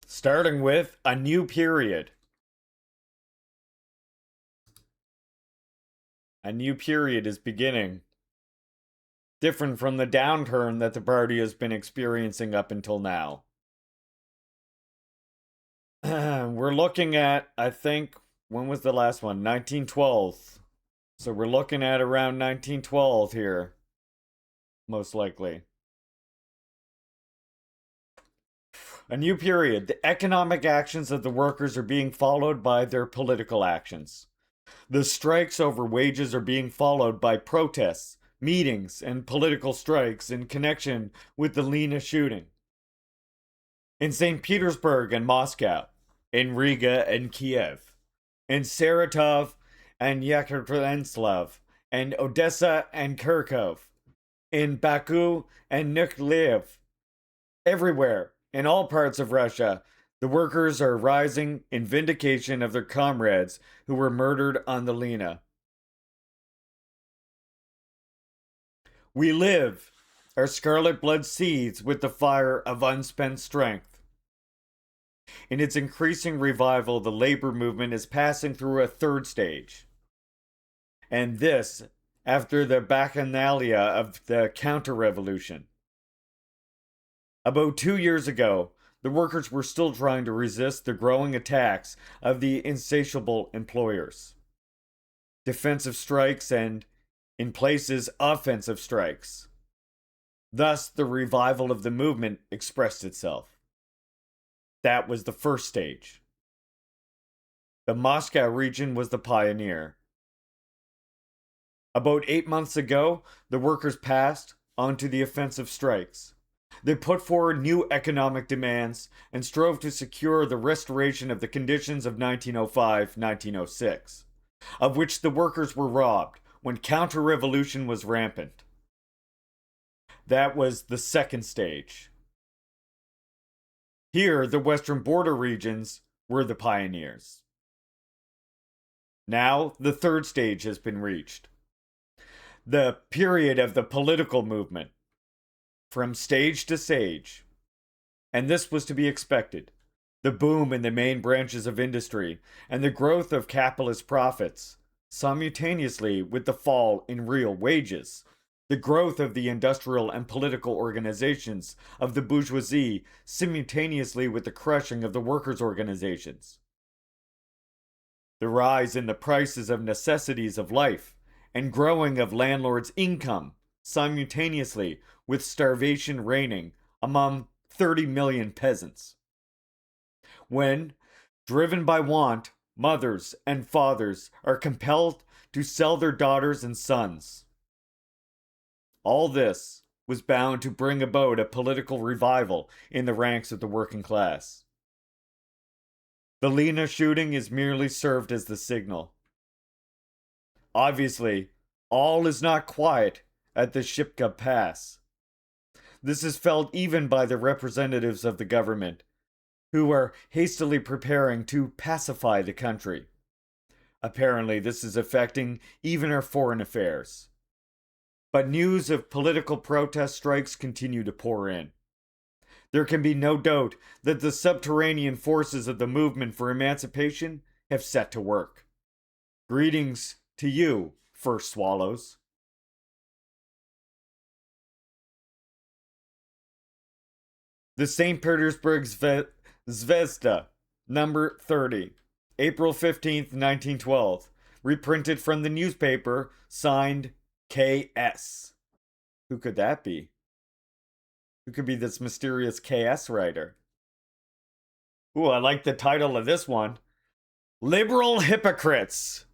Starting with a new period. A new period is beginning, different from the downturn that the party has been experiencing up until now. We're looking at, I think, when was the last one? 1912. So we're looking at around 1912 here, most likely. A new period. The economic actions of the workers are being followed by their political actions. The strikes over wages are being followed by protests, meetings, and political strikes in connection with the Lena shooting. In St. Petersburg and Moscow, in Riga and Kiev, in Saratov and Yekaterinslav, and Odessa and Kharkov, in Baku and Nikolaev. Everywhere, in all parts of Russia, the workers are rising in vindication of their comrades who were murdered on the Lena. We live. Our scarlet blood seethes with the fire of unspent strength. In its increasing revival, the labor movement is passing through a third stage. And this, after the bacchanalia of the counter-revolution. About 2 years ago, the workers were still trying to resist the growing attacks of the insatiable employers. Defensive strikes and, in places, offensive strikes. Thus, the revival of the movement expressed itself. That was the first stage. The Moscow region was the pioneer. About 8 months ago, the workers passed onto the offensive strikes. They put forward new economic demands and strove to secure the restoration of the conditions of 1905-1906, of which the workers were robbed when counter-revolution was rampant. That was the second stage. Here, the western border regions were the pioneers. Now, the third stage has been reached. The period of the political movement, from stage to stage. And this was to be expected. The boom in the main branches of industry and the growth of capitalist profits, simultaneously with the fall in real wages. The growth of the industrial and political organizations of the bourgeoisie simultaneously with the crushing of the workers' organizations. The rise in the prices of necessities of life and growing of landlords' income simultaneously with starvation reigning among 30 million peasants. When, driven by want, mothers and fathers are compelled to sell their daughters and sons. All this was bound to bring about a political revival in the ranks of the working class. The Lena shooting is merely served as the signal. Obviously, all is not quiet at the Shipka Pass. This is felt even by the representatives of the government, who are hastily preparing to pacify the country. Apparently, this is affecting even our foreign affairs. But news of political protest strikes continue to pour in. There can be no doubt that the subterranean forces of the movement for emancipation have set to work. Greetings to you, first swallows. The St. Petersburg Zvezda, number 30, April 15th, 1912, reprinted from the newspaper, signed K.S. Who could that be? Who could be this mysterious K.S. writer? Ooh, I like the title of this one. Liberal Hypocrites.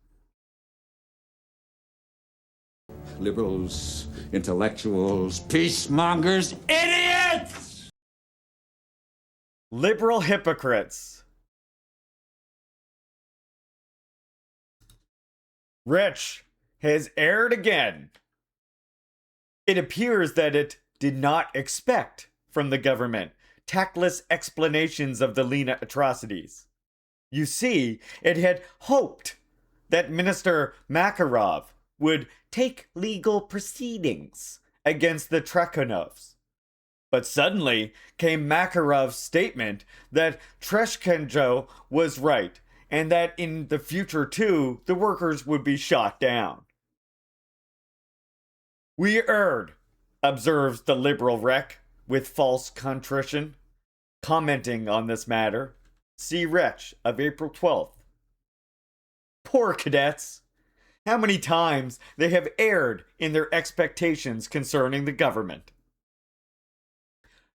Liberals, intellectuals, peacemongers, idiots! Liberal hypocrites. Rich has erred again. It appears that it did not expect from the government tactless explanations of the Lena atrocities. You see, it had hoped that Minister Makarov would take legal proceedings against the Trekhanovs. But suddenly came Makarov's statement that Treshchenko was right and that in the future too, the workers would be shot down. We erred, observes the liberal wreck with false contrition, commenting on this matter. See Wretch of April 12th. Poor cadets! How many times they have erred in their expectations concerning the government.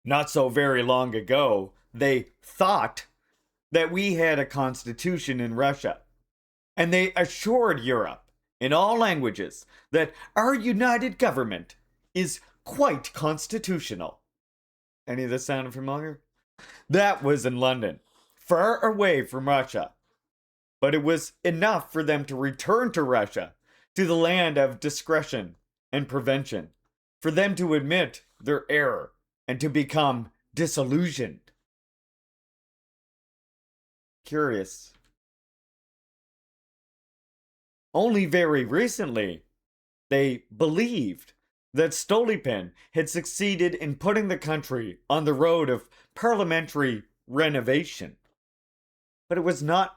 Not so very long ago, they thought that we had a constitution in Russia, and they assured Europe in all languages that our united government is quite constitutional. Any of this sound familiar? That was in London, far away from Russia. But it was enough for them to return to Russia, to the land of discretion and prevention, for them to admit their error and to become disillusioned. Curious. Only very recently, they believed that Stolypin had succeeded in putting the country on the road of parliamentary renovation. But it was enough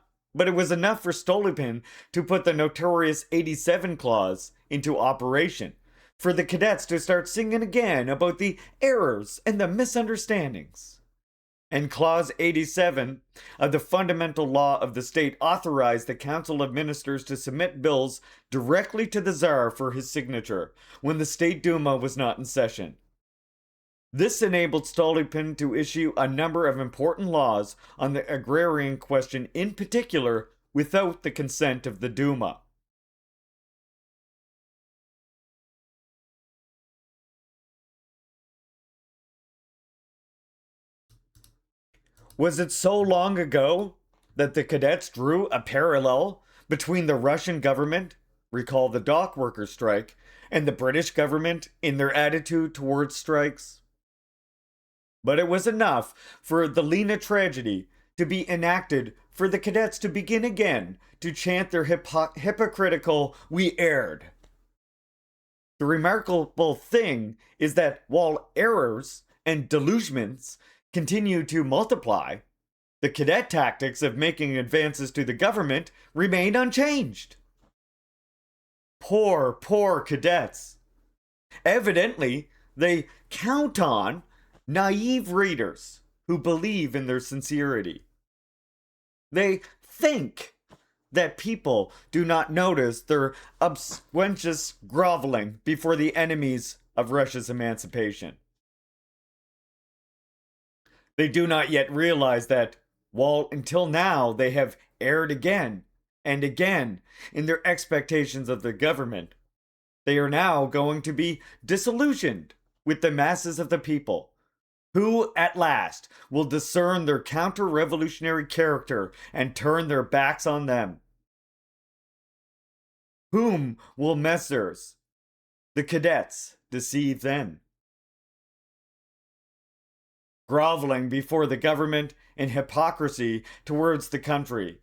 for Stolypin to put the notorious 87 clause into operation, for the cadets to start singing again about the errors and the misunderstandings. And Clause 87 of the fundamental law of the state authorized the Council of Ministers to submit bills directly to the Tsar for his signature when the State Duma was not in session. This enabled Stolypin to issue a number of important laws on the agrarian question in particular without the consent of the Duma. Was it so long ago that the cadets drew a parallel between the Russian government, recall the dock workers' strike, and the British government in their attitude towards strikes? But it was enough for the Lena tragedy to be enacted for the cadets to begin again to chant their hypocritical "We erred." The remarkable thing is that while errors and delusions continue to multiply, the cadet tactics of making advances to the government remain unchanged. Poor cadets. Evidently, they count on naive readers who believe in their sincerity. They think that people do not notice their obsequious groveling before the enemies of Russia's emancipation. They do not yet realize that, while until now they have erred again and again in their expectations of the government, they are now going to be disillusioned with the masses of the people, who at last will discern their counter-revolutionary character and turn their backs on them. Whom will Messrs. the cadets deceive then? Groveling before the government in hypocrisy towards the country.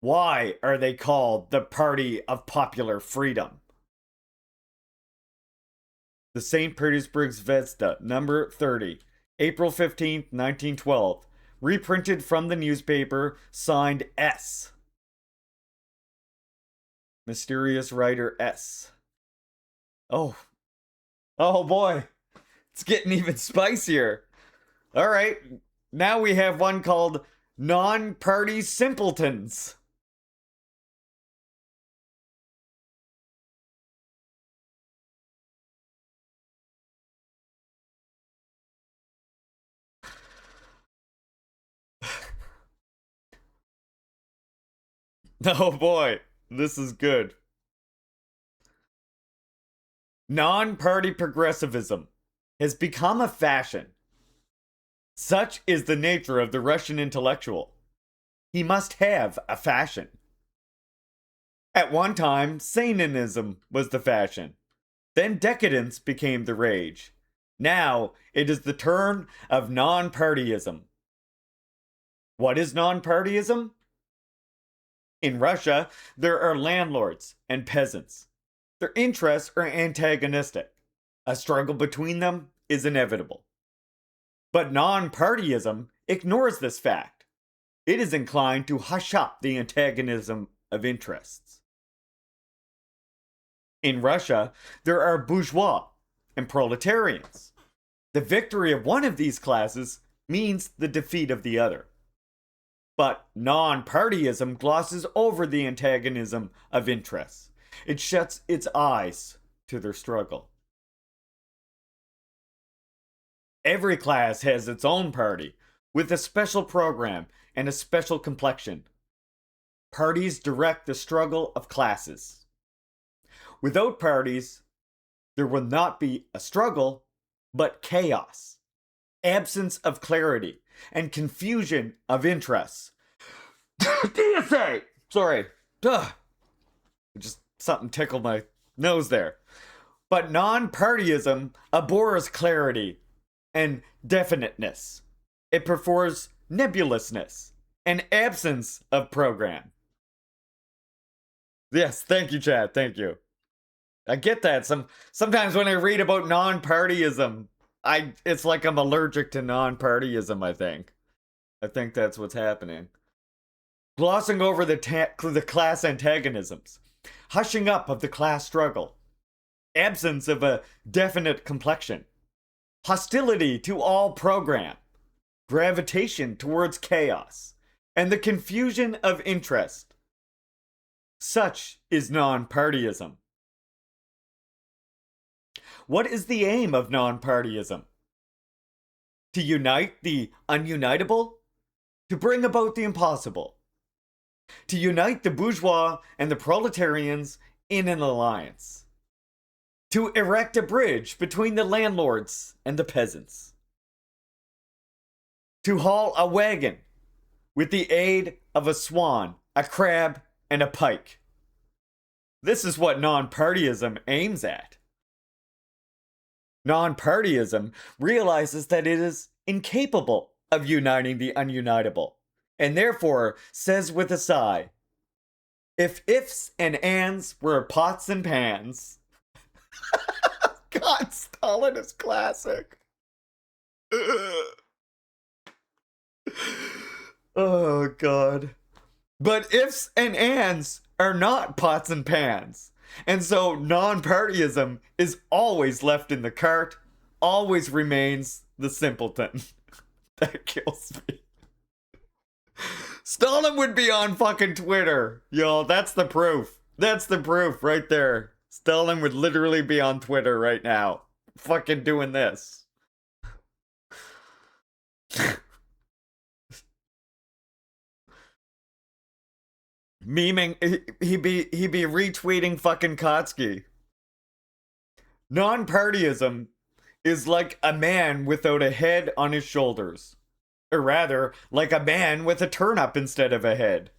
Why are they called the Party of Popular Freedom? The St. Petersburg Zvezda, number 30, April 15th, 1912. Reprinted from the newspaper, signed S. Mysterious writer S. Oh boy, it's getting even spicier. All right, now we have one called Non-Party Simpletons. Oh boy, this is good. Non-party progressivism has become a fashion. Such is the nature of the Russian intellectual. He must have a fashion. At one time, Satanism was the fashion. Then decadence became the rage. Now it is the turn of non-partyism. What is non-partyism? In Russia, there are landlords and peasants. Their interests are antagonistic. A struggle between them is inevitable. But non-partyism ignores this fact. It is inclined to hush up the antagonism of interests. In Russia, there are bourgeois and proletarians. The victory of one of these classes means the defeat of the other. But non-partyism glosses over the antagonism of interests. It shuts its eyes to their struggle. Every class has its own party, with a special program and a special complexion. Parties direct the struggle of classes. Without parties, there will not be a struggle, but chaos, absence of clarity, and confusion of interests. DSA! Sorry. Just something tickled my nose there. But non-partyism abhors clarity and definiteness. It prefers nebulousness and absence of program. Yes, thank you, Chad. Thank you. I get that. Sometimes when I read about non-partyism, it's like I'm allergic to non-partyism, I think that's what's happening. Glossing over the class antagonisms, hushing up of the class struggle, absence of a definite complexion, hostility to all program, gravitation towards chaos, and the confusion of interest. Such is non-partyism. What is the aim of non-partyism? To unite the ununitable? To bring about the impossible? To unite the bourgeois and the proletarians in an alliance? To erect a bridge between the landlords and the peasants? To haul a wagon with the aid of a swan, a crab, and a pike? This is what non-partyism aims at. Non-partyism realizes that it is incapable of uniting the ununitable, and therefore says with a sigh, if ifs and ands were pots and pans. God, Stalin is classic. Oh, God. But ifs and ands are not pots and pans. And so non-partyism is always left in the cart, always remains the simpleton. That kills me. Stalin would be on fucking Twitter. Yo, that's the proof. That's the proof right there. Stalin would literally be on Twitter right now. Fucking doing this. Memeing, he'd be retweeting fucking Kotsky. Non-partyism is like a man without a head on his shoulders. Or rather, like a man with a turnip instead of a head.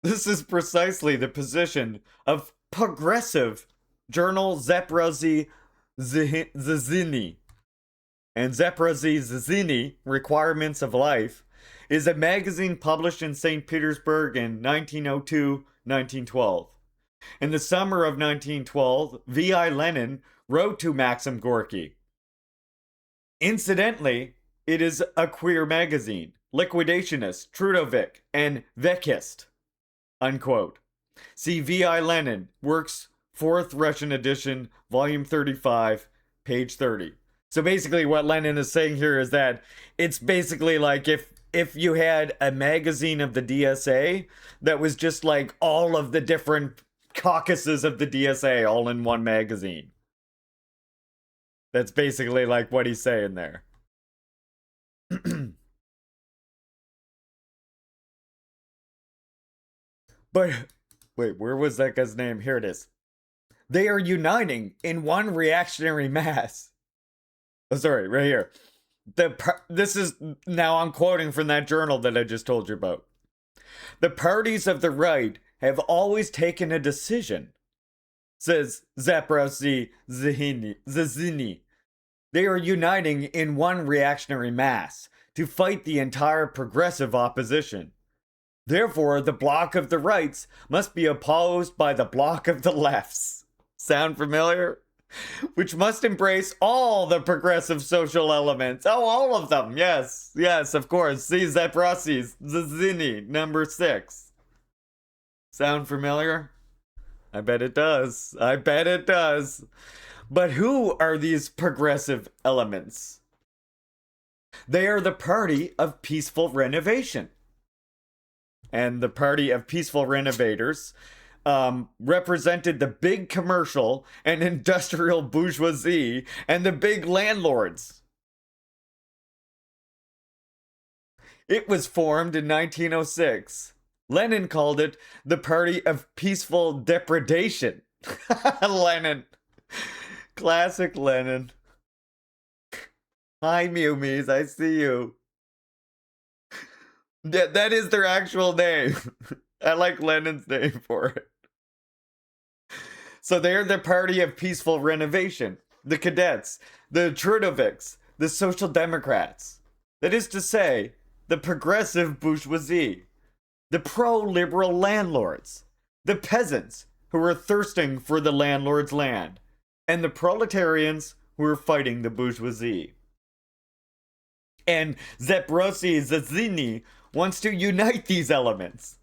This is precisely the position of progressive journal Zeprazy Zazini. And Zeprazy Zazini, Requirements of Life, is a magazine published in St. Petersburg in 1902-1912. In the summer of 1912, V.I. Lenin wrote to Maxim Gorky. Incidentally, it is a queer magazine, liquidationist, Trudovik, and Vekist. Unquote. See V.I. Lenin, Works, 4th Russian edition, volume 35, page 30. So basically what Lenin is saying here is that it's basically like if you had a magazine of the DSA that was just like all of the different caucuses of the DSA all in one magazine. That's basically like what he's saying there. But, wait, where was that guy's name? Here it is. They are uniting in one reactionary mass. Oh, sorry, right here. This is, now I'm quoting from that journal that I just told you about. The parties of the right have always taken a decision, says Zaprasi Zazini. They are uniting in one reactionary mass to fight the entire progressive opposition. Therefore, the bloc of the rights must be opposed by the bloc of the lefts. Sound familiar? which must embrace all the progressive social elements. Oh, all of them. Yes, yes, of course. See, Zebrossi, Zazini, number 6. Sound familiar? I bet it does. I bet it does. But who are these progressive elements? They are the Party of Peaceful Renovation. And the Party of Peaceful Renovators represented the big commercial and industrial bourgeoisie and the big landlords. It was formed in 1906. Lenin called it the Party of Peaceful Depredation. Lenin. Classic Lenin. Hi, Mewmies, I see you. That is their actual name. I like Lenin's name for it. So they're the Party of Peaceful Renovation, the Cadets, the Trudovics, the Social Democrats. That is to say, the progressive bourgeoisie, the pro-liberal landlords, the peasants who were thirsting for the landlord's land, and the proletarians who were fighting the bourgeoisie. And Zebrossi Zazzini wants to unite these elements.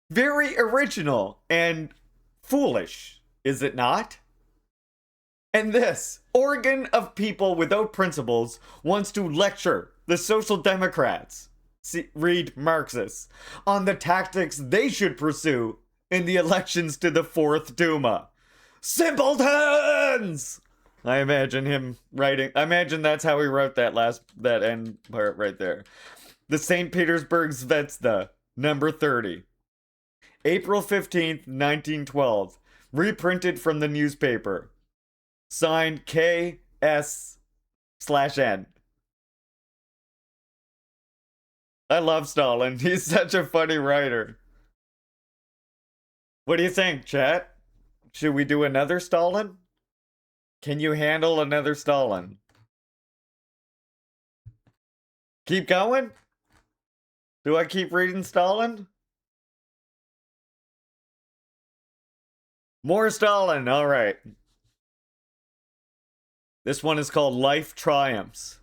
Very original and foolish, is it not? And this organ of people without principles wants to lecture the Social Democrats, read Marxists, on the tactics they should pursue in the elections to the Fourth Duma. Simpletons! I imagine him writing. I imagine that's how he wrote that end part right there. The St. Petersburg Zvezda, number 30. April 15th, 1912. Reprinted from the newspaper. Signed K.S./N. I love Stalin. He's such a funny writer. What do you think, chat? Should we do another Stalin? Can you handle another Stalin? Keep going? Do I keep reading Stalin? More Stalin, all right. This one is called Life Triumphs.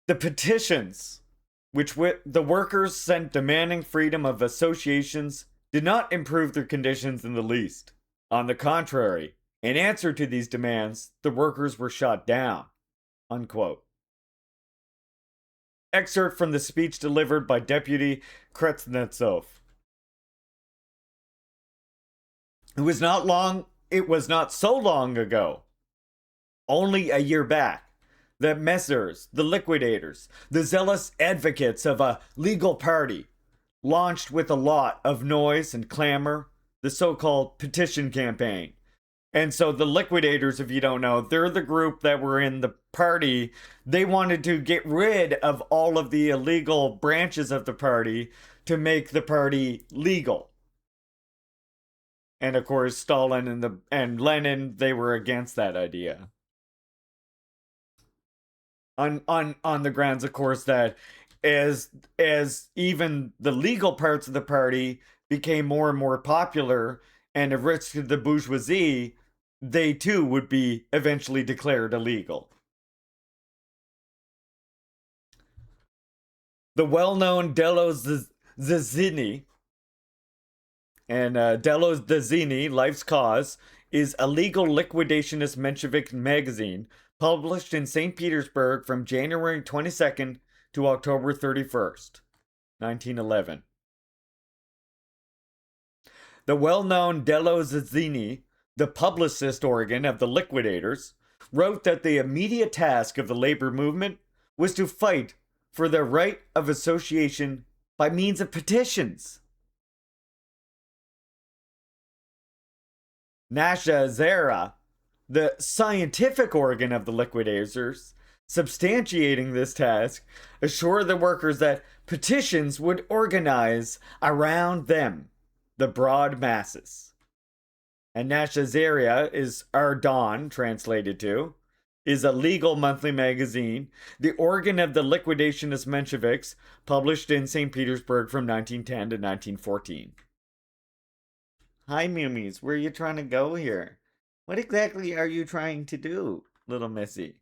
The petitions, which the workers sent demanding freedom of associations, did not improve their conditions in the least. On the contrary, in answer to these demands, the workers were shot down. Unquote. Excerpt from the speech delivered by Deputy Kuznetsov. It was not so long ago, only a year back, that messers, the liquidators, the zealous advocates of a legal party, launched with a lot of noise and clamor the so-called petition campaign. And so the liquidators, if you don't know, they're the group that were in the party. They wanted to get rid of all of the illegal branches of the party to make the party legal. And of course, Stalin and Lenin, they were against that idea. On the grounds, of course, that as even the legal parts of the party became more and more popular and a risk to the bourgeoisie, they too would be eventually declared illegal. The well-known Dello Zazzini and Dello Zazzini, Life's Cause, is a legal liquidationist Menshevik magazine published in St. Petersburg from January 22nd to October 31st, 1911. The well-known Dello Zazzini, the publicist organ of the liquidators, wrote that the immediate task of the labor movement was to fight for the right of association by means of petitions. Nasha Zera, the scientific organ of the liquidators, substantiating this task, assured the workers that petitions would organize around them, the broad masses. And Nasha Zaria is Our Dawn, translated to, is a legal monthly magazine, the organ of the liquidationist Mensheviks, published in St. Petersburg from 1910 to 1914. Hi, Mumies. Where are you trying to go here? What exactly are you trying to do, little Missy?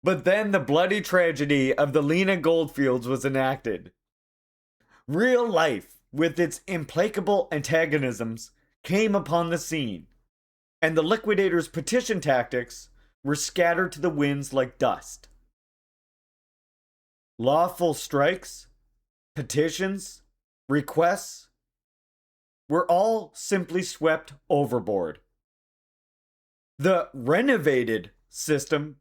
But then the bloody tragedy of the Lena Goldfields was enacted. Real life, with its implacable antagonisms, came upon the scene, and the liquidators' petition tactics were scattered to the winds like dust. Lawful strikes, petitions, requests were all simply swept overboard. The renovated system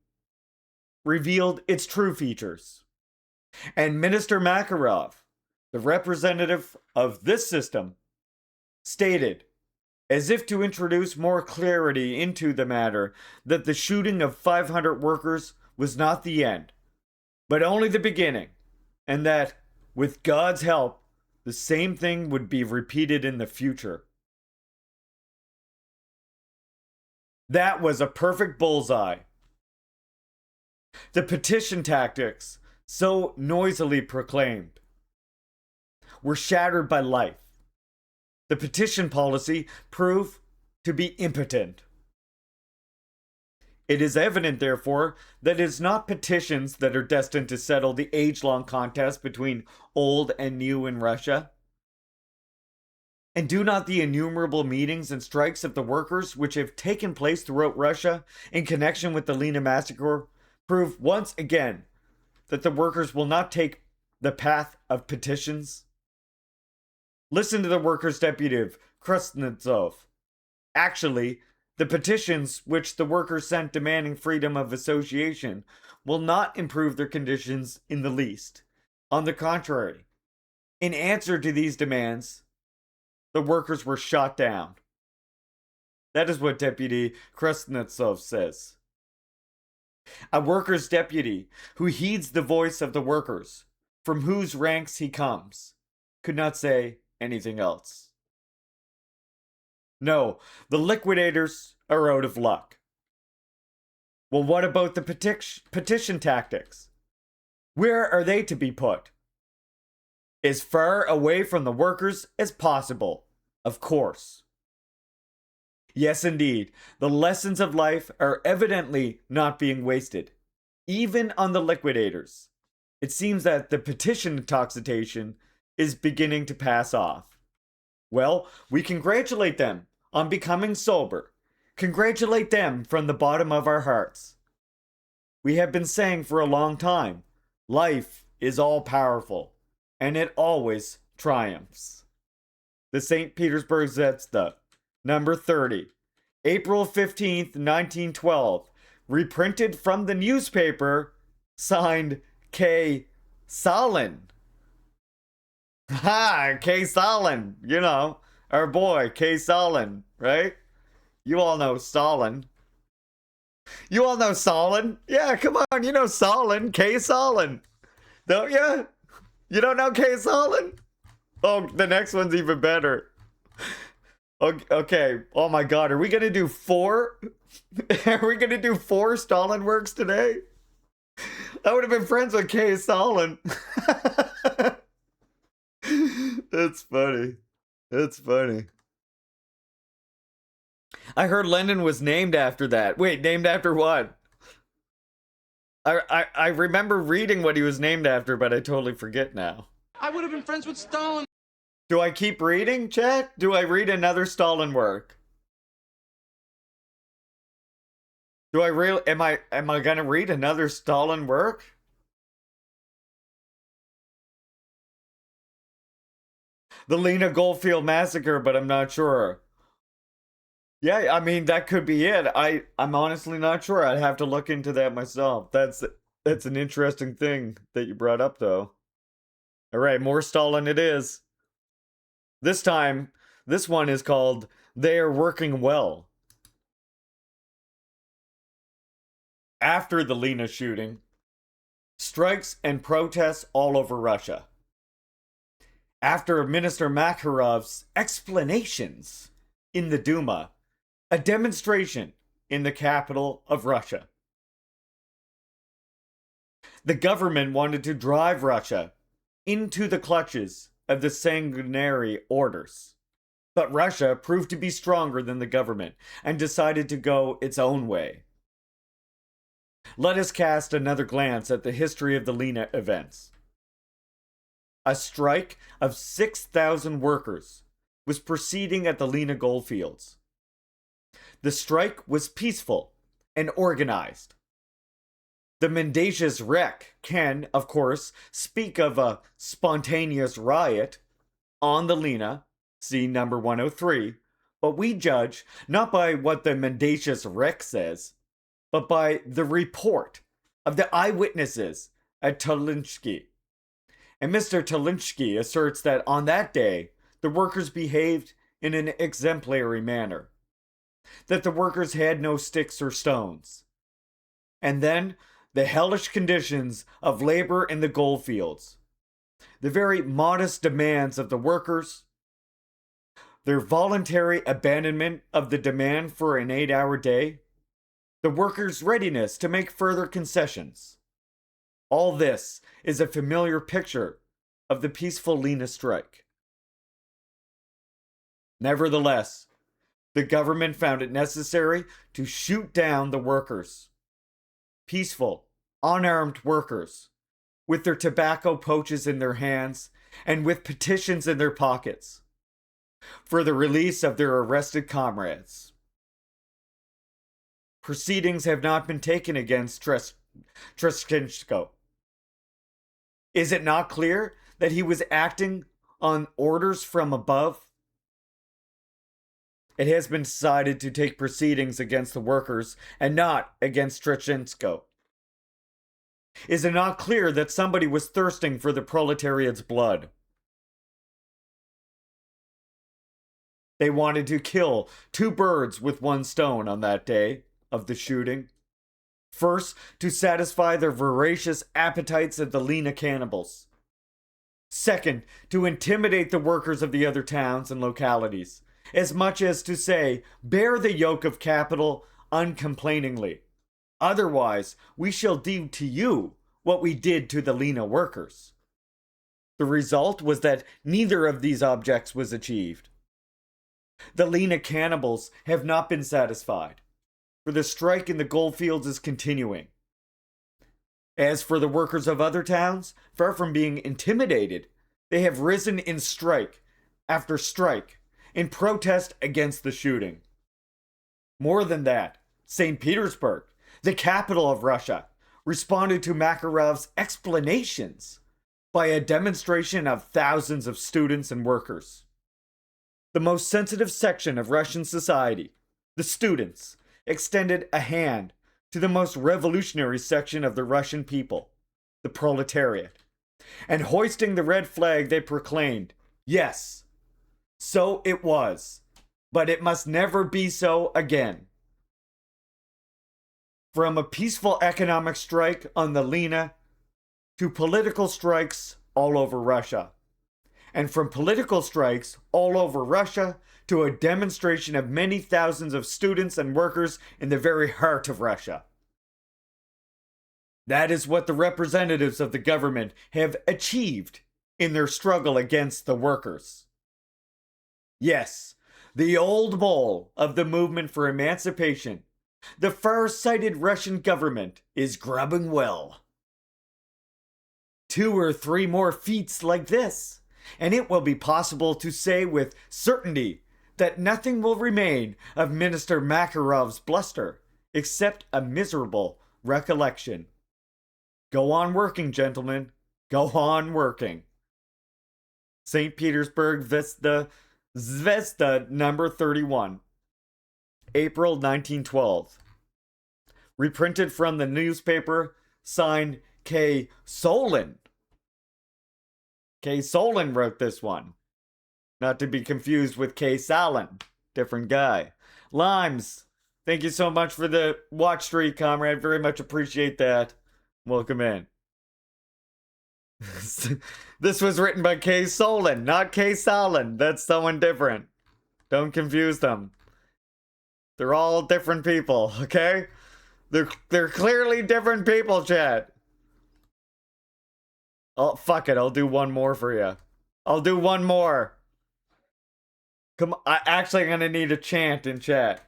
revealed its true features. And Minister Makarov, the representative of this system, stated, as if to introduce more clarity into the matter, that the shooting of 500 workers was not the end, but only the beginning, and that, with God's help, the same thing would be repeated in the future. That was a perfect bullseye. The petition tactics, so noisily proclaimed, were shattered by life. The petition policy proved to be impotent. It is evident, therefore, that it is not petitions that are destined to settle the age-long contest between old and new in Russia. And do not the innumerable meetings and strikes of the workers which have taken place throughout Russia in connection with the Lena massacre prove once again that the workers will not take the path of petitions? Listen to the workers' deputy, Krasnetsov. Actually, the petitions which the workers sent demanding freedom of association will not improve their conditions in the least. On the contrary, in answer to these demands, the workers were shot down. That is what Deputy Krasnetsov says. A workers' deputy who heeds the voice of the workers, from whose ranks he comes, could not say anything else. No, the liquidators are out of luck. Well, what about the petition tactics? Where are they to be put? As far away from the workers as possible, of course. Yes, indeed, the lessons of life are evidently not being wasted, even on the liquidators. It seems that the petition intoxication is beginning to pass off. Well, we congratulate them on becoming sober. Congratulate them from the bottom of our hearts. We have been saying for a long time, life is all powerful, and it always triumphs. The St. Petersburg Zvezda, number 30, April 15th, 1912, reprinted from the newspaper, signed K. Stalin. Ha! K. Stalin, you know, our boy, K. Stalin, right? You all know Stalin. You all know Stalin? Yeah, come on, you know Stalin, K. Stalin. Don't you? You don't know K. Stalin? Oh, the next one's even better. Okay. Oh my god, are we gonna do 4? Are we gonna do 4 Stalin works today? I would have been friends with K. Stalin. That's funny. That's funny. I heard Lenin was named after that. Wait, named after what? I remember reading what he was named after, but I totally forget now. I would have been friends with Stalin. Do I keep reading, chat? Do I read another Stalin work? Do I really am I gonna read another Stalin work? The Lena Goldfield massacre, but I'm not sure. Yeah, I mean that could be it. I'm honestly not sure. I'd have to look into that myself. That's an interesting thing that you brought up though. All right, more Stalin it is. This time, this one is called They Are Working Well. After the Lena shooting, strikes and protests all over Russia. After Minister Makarov's explanations in the Duma, a demonstration in the capital of Russia. The government wanted to drive Russia into the clutches of the sanguinary orders. But Russia proved to be stronger than the government and decided to go its own way. Let us cast another glance at the history of the Lena events. A strike of 6,000 workers was proceeding at the Lena goldfields. The strike was peaceful and organized. The mendacious wreck can, of course, speak of a spontaneous riot on the Lena, see number 103, but we judge not by what the mendacious wreck says, but by the report of the eyewitnesses at Tolinsky. And Mr. Tolinsky asserts that on that day, the workers behaved in an exemplary manner, that the workers had no sticks or stones. And then, the hellish conditions of labor in the goldfields, the very modest demands of the workers, their voluntary abandonment of the demand for an 8-hour day, the workers' readiness to make further concessions. All this is a familiar picture of the peaceful Lena strike. Nevertheless, the government found it necessary to shoot down the workers. Peaceful, unarmed workers, with their tobacco pouches in their hands and with petitions in their pockets for the release of their arrested comrades. Proceedings have not been taken against Treshchenko. Is it not clear that he was acting on orders from above? It has been decided to take proceedings against the workers and not against Treshchenko. Is it not clear that somebody was thirsting for the proletariat's blood? They wanted to kill 2 birds with 1 stone on that day of the shooting. First, to satisfy their voracious appetites of the Lena cannibals. Second, to intimidate the workers of the other towns and localities, as much as to say, bear the yoke of capital uncomplainingly. Otherwise, we shall do to you what we did to the Lena workers. The result was that neither of these objects was achieved. The Lena cannibals have not been satisfied, for the strike in the goldfields is continuing. As for the workers of other towns, far from being intimidated, they have risen in strike after strike in protest against the shooting. More than that, St. Petersburg, the capital of Russia, responded to Makarov's explanations by a demonstration of thousands of students and workers. The most sensitive section of Russian society, the students, extended a hand to the most revolutionary section of the Russian people, the proletariat, and hoisting the red flag, they proclaimed, yes, so it was, but it must never be so again. From a peaceful economic strike on the Lena to political strikes all over Russia, and from political strikes all over Russia to a demonstration of many thousands of students and workers in the very heart of Russia. That is what the representatives of the government have achieved in their struggle against the workers. Yes, the old mole of the movement for emancipation, the far-sighted Russian government, is grubbing well. 2 or 3 more feats like this, and it will be possible to say with certainty that nothing will remain of Minister Makarov's bluster except a miserable recollection. Go on working, gentlemen. Go on working. St. Petersburg Zvezda number 31. April 1912. Reprinted from the newspaper, signed K. Solin. K. Solin wrote this one. Not to be confused with K. Stalin. Different guy. Limes, thank you so much for the watch streak, comrade. Very much appreciate that. Welcome in. This was written by K. Solin, not K. Stalin. That's someone different. Don't confuse them. They're all different people, okay? They're clearly different people, chat. Oh, fuck it. I'll do one more for you. I'll do one more. Come on. I'm gonna need a chant in chat.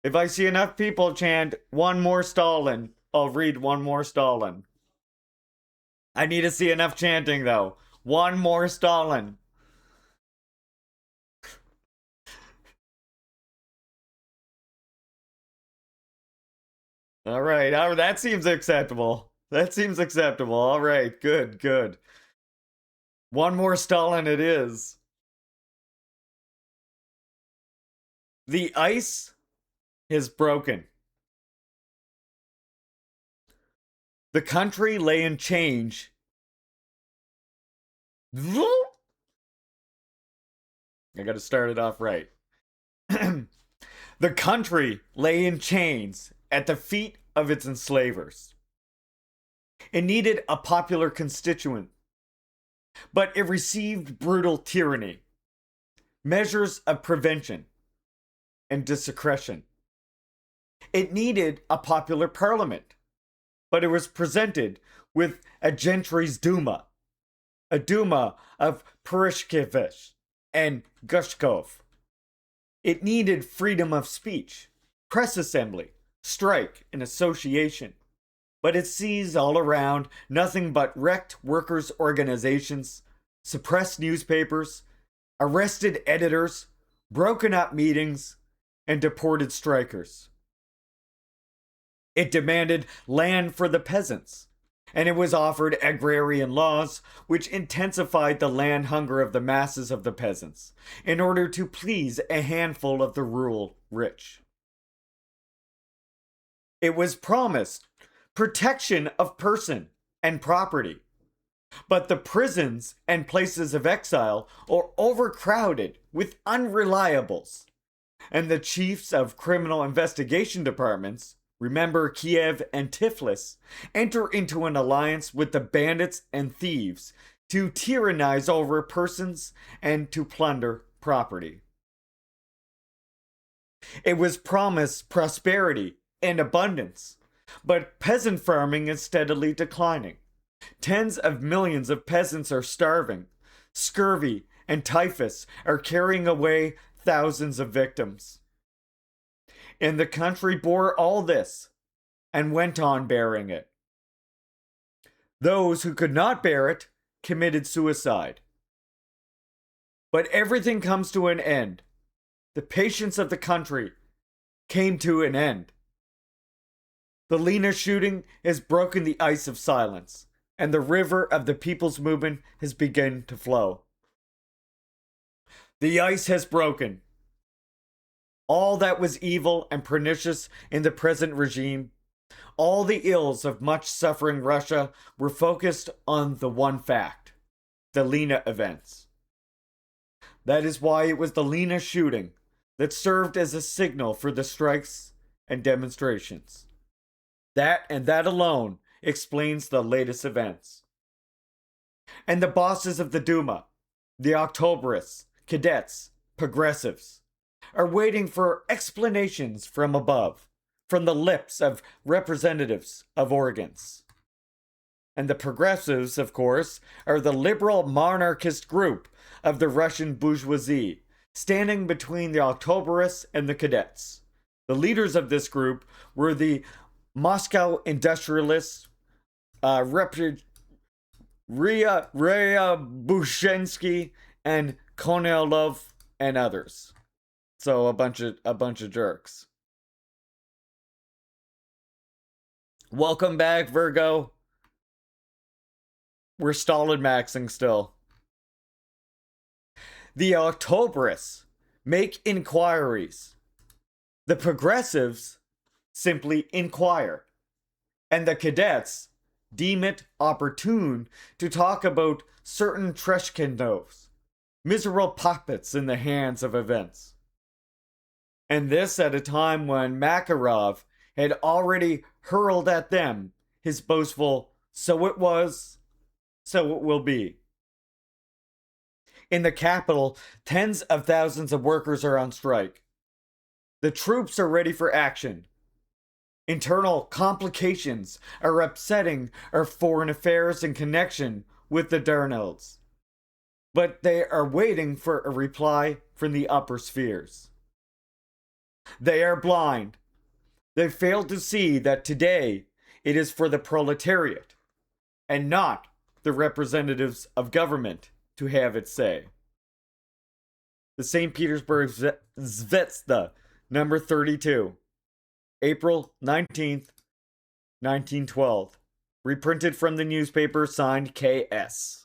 If I see enough people chant one more Stalin, I'll read one more Stalin. I need to see enough chanting though. One more Stalin. All right. That seems acceptable. That seems acceptable. All right. Good, good. One more Stalin it is. The ice is broken. The country lay in change. I gotta start it off right. The country lay in chains at the feet of its enslavers. It needed a popular constituent, but it received brutal tyranny, measures of prevention, and desecration. It needed a popular parliament, but it was presented with a gentry's Duma, a Duma of Purishkevich and Gushkov. It needed freedom of speech, press assembly, strike, and association. But it sees all around nothing but wrecked workers' organizations, suppressed newspapers, arrested editors, broken up meetings, and deported strikers. It demanded land for the peasants, and it was offered agrarian laws which intensified the land hunger of the masses of the peasants in order to please a handful of the rural rich. It was promised protection of person and property, but the prisons and places of exile are overcrowded with unreliables, and the chiefs of criminal investigation departments, remember Kiev and Tiflis, enter into an alliance with the bandits and thieves to tyrannize over persons and to plunder property. It was promised prosperity and abundance, but peasant farming is steadily declining. Tens of millions of peasants are starving. Scurvy and typhus are carrying away thousands of victims. And the country bore all this and went on bearing it. Those who could not bear it committed suicide. But everything comes to an end. The patience of the country came to an end. The Lena shooting has broken the ice of silence, and the river of the people's movement has begun to flow. The ice has broken. All that was evil and pernicious in the present regime, all the ills of much suffering Russia were focused on the one fact, the Lena events. That is why it was the Lena shooting that served as a signal for the strikes and demonstrations. That and that alone explains the latest events. And the bosses of the Duma, the Octoberists, cadets, progressives, are waiting for explanations from above, from the lips of representatives of organs. And the progressives, of course, are the liberal monarchist group of the Russian bourgeoisie, standing between the Octoberists and the cadets. The leaders of this group were the Moscow industrialists, Ria Bushensky, and Konelov, and others. So a bunch of jerks. Welcome back, Virgo. We're Stalin maxing still. The Octoberists make inquiries. The progressives simply inquire. And the cadets deem it opportune to talk about certain Treshkinovs, miserable puppets in the hands of events. And this at a time when Makarov had already hurled at them his boastful, "So it was, so it will be." In the capital, tens of thousands of workers are on strike. The troops are ready for action. Internal complications are upsetting our foreign affairs in connection with the Darnells. But they are waiting for a reply from the upper spheres. They are blind. They fail to see that today it is for the proletariat and not the representatives of government to have its say. The St. Petersburg Zvezda, number 32, April 19th, 1912. Reprinted from the newspaper, signed K.S.